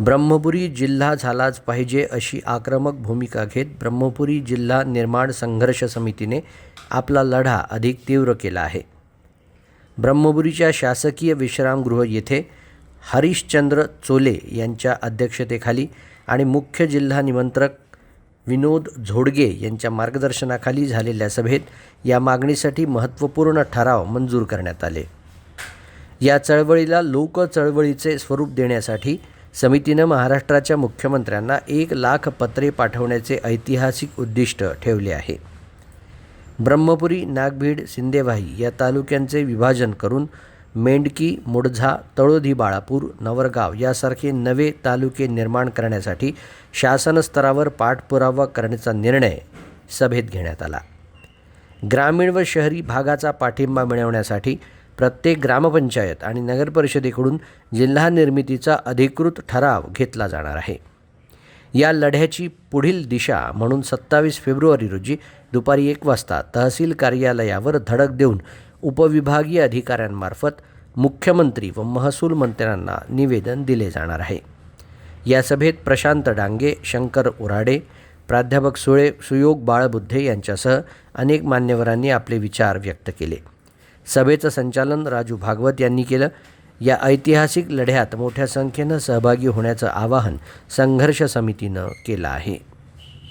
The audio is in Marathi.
ब्रह्मपुरी जिल्हा झालाच पाहिजे अशी आक्रमक भूमिका घेत ब्रह्मपुरी जिल्हा निर्माण संघर्ष समितीने आपला लढा अधिक तीव्र केला आहे. ब्रह्मपुरीच्या शासकीय विश्रामगृह येथे हरिश्चंद्र चोले यांच्या अध्यक्षतेखाली आणि मुख्य जिल्हा निमंत्रक विनोद झोडगे यांच्या मार्गदर्शनाखाली झालेल्या सभेत या मागणीसाठी महत्त्वपूर्ण ठराव मंजूर करण्यात आले. या चळवळीला लोक चळवळीचे स्वरूप देण्यासाठी समितीने महाराष्ट्राच्या मुख्यमंत्र्यांना 1,00,000 पत्रे पाठवण्याचे ऐतिहासिक उद्दिष्ट ठेवले आहे. ब्रह्मपुरी, नागभीड, सिंदेवाही या तालुक्यांचे विभाजन करून मेंढकी, मुढझा, तळोधी, बाळापूर, नवरगाव यासारखे नवे तालुके निर्माण करण्यासाठी शासन स्तरावर पाठपुरावा करण्याचा निर्णय सभेत घेण्यात आला. ग्रामीण व शहरी भागाचा पाठिंबा मिळवण्यासाठी प्रत्येक ग्रामपंचायत आणि नगरपरिषदेकडून जिल्हा निर्मितीचा अधिकृत ठराव घेतला जाणार आहे. या लढ्याची पुढील दिशा म्हणून 27 फेब्रुवारी रोजी दुपारी 1 वाजता तहसील कार्यालयावर धडक देऊन उपविभागीय अधिकाऱ्यांमार्फत मुख्यमंत्री व महसूल मंत्र्यांना निवेदन दिले जाणार आहे. या सभेत प्रशांत डांगे, शंकर उराडे, प्राध्यापक सुयोग बाळबुद्धे यांच्यासह अनेक मान्यवरांनी आपले विचार व्यक्त केले. सभेचं संचालन राजू भागवत यांनी केलं. या ऐतिहासिक लढ्यात मोठ्या संख्येनं सहभागी होण्याचं आवाहन संघर्ष समितीनं केलं आहे.